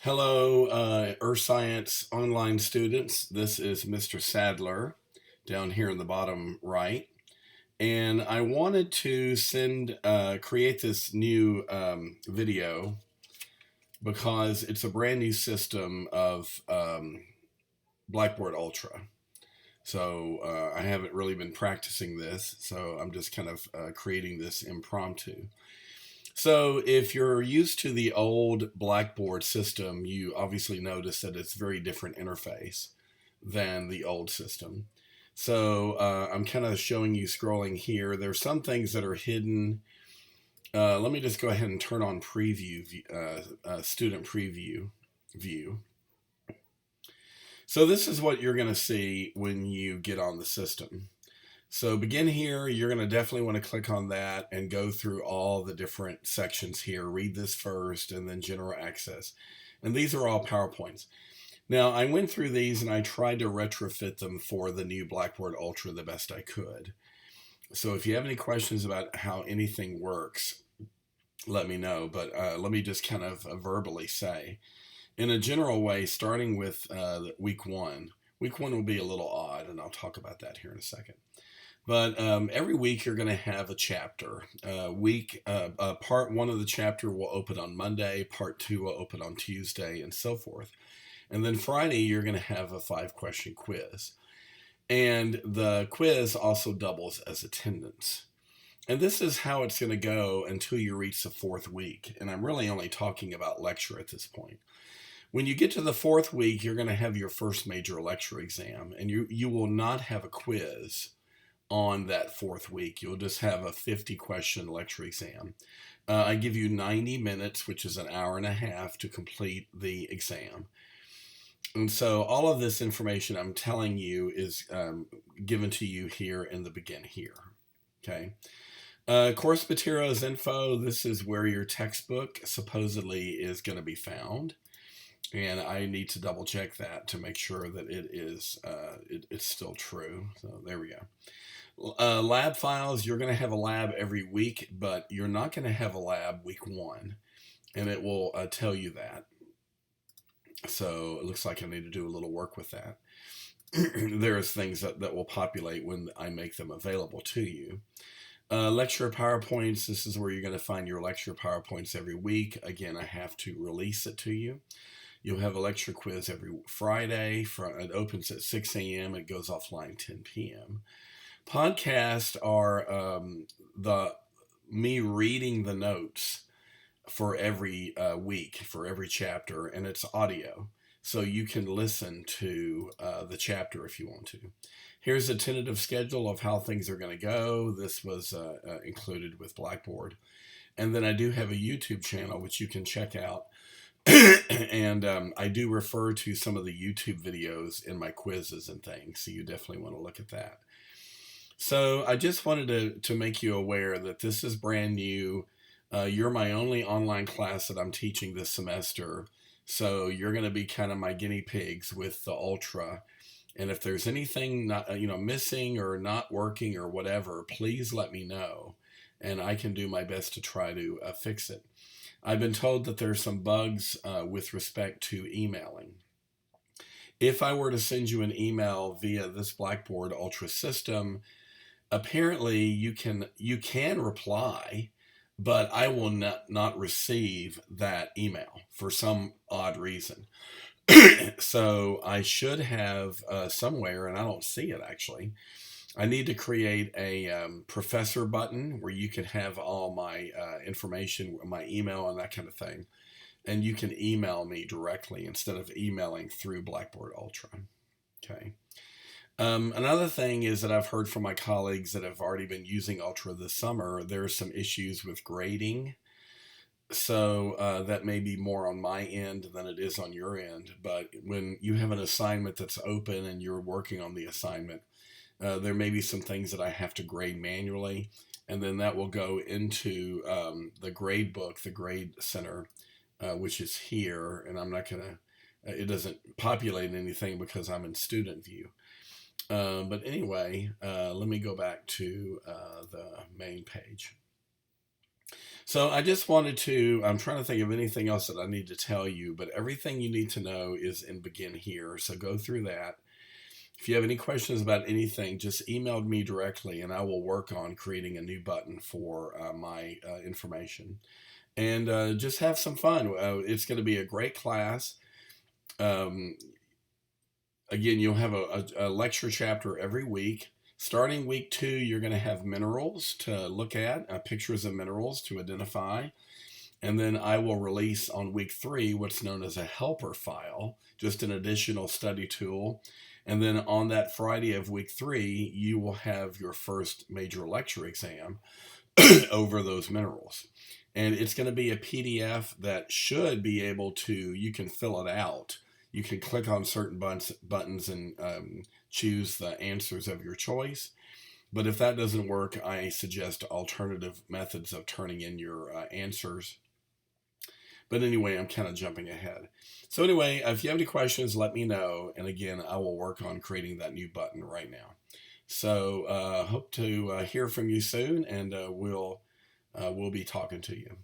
Hello, Earth Science online students. This is Mr. Sadler down here in the bottom right. And I wanted to create this new video because it's a brand new system of Blackboard Ultra. So I haven't really been practicing this, so I'm just kind of creating this impromptu. So, if you're used to the old Blackboard system, you obviously notice that it's very different interface than the old system. So, I'm kind of showing you scrolling here. There's some things that are hidden. Let me just go ahead and turn on student preview view. So, this is what you're going to see when you get on the system. So begin here, you're going to definitely want to click on that and go through all the different sections here. Read this first and then general access. And these are all PowerPoints. Now I went through these and I tried to retrofit them for the new Blackboard Ultra the best I could. So if you have any questions about how anything works, let me know. But let me just kind of verbally say, in a general way, starting with week one will be a little odd, and I'll talk about that here in a second. But every week you're going to have a chapter. Part one of the chapter will open on Monday, part two will open on Tuesday, and so forth. And then Friday you're going to have a 5-question quiz. And the quiz also doubles as attendance. And this is how it's going to go until you reach the 4th week. And I'm really only talking about lecture at this point. When you get to the 4th week, you're going to have your first major lecture exam, and you will not have a quiz on that 4th week. You'll just have a 50-question lecture exam. I give you 90 minutes, which is an hour and a half, to complete the exam. And so all of this information I'm telling you is given to you here in the begin here. Okay. Course materials info. This is where your textbook supposedly is going to be found. And I need to double check that to make sure that it's still true. So there we go. Lab files, you're going to have a lab every week, but you're not going to have a lab week 1. And it will tell you that. So it looks like I need to do a little work with that. There's things that will populate when I make them available to you. Lecture PowerPoints, this is where you're going to find your lecture PowerPoints every week. Again, I have to release it to you. You'll have a lecture quiz every Friday. It opens at 6 a.m. It goes offline 10 p.m. Podcasts are me reading the notes for every week, for every chapter, and it's audio. So you can listen to the chapter if you want to. Here's a tentative schedule of how things are going to go. This was included with Blackboard. And then I do have a YouTube channel, which you can check out. And I do refer to some of the YouTube videos in my quizzes and things, so you definitely want to look at that. So I just wanted to make you aware that this is brand new. You're my only online class that I'm teaching this semester, so you're going to be kind of my guinea pigs with the Ultra. And if there's anything missing or not working or whatever, please let me know, and I can do my best to try to fix it. I've been told that there's some bugs with respect to emailing. If I were to send you an email via this Blackboard Ultra system, apparently you can reply, but I will not receive that email for some odd reason. So I should have somewhere, and I don't see it actually. I need to create a professor button where you can have all my information, my email and that kind of thing. And you can email me directly instead of emailing through Blackboard Ultra. Okay. Another thing is that I've heard from my colleagues that have already been using Ultra this summer, there's some issues with grading. So that may be more on my end than it is on your end. But when you have an assignment that's open and you're working on the assignment, there may be some things that I have to grade manually, and then that will go into the grade book, the grade center, which is here, and I'm not going to, it doesn't populate anything because I'm in student view. But anyway, let me go back to the main page. So I just wanted to, I'm trying to think of anything else that I need to tell you, but everything you need to know is in Begin Here. So go through that. If you have any questions about anything, just email me directly and I will work on creating a new button for my information. And just have some fun. It's going to be a great class. Um, Again, you'll have a lecture chapter every week. Starting week 2, you're going to have minerals to look at, pictures of minerals to identify. And then I will release on week 3 what's known as a helper file, just an additional study tool. And then on that Friday of week 3, you will have your first major lecture exam over those minerals. And it's going to be a PDF that should be able to, you can fill it out. You can click on certain buttons and choose the answers of your choice. But if that doesn't work, I suggest alternative methods of turning in your answers. But anyway, I'm kind of jumping ahead. So anyway, if you have any questions, let me know. And again, I will work on creating that new button right now. So hope to hear from you soon, and we'll be talking to you.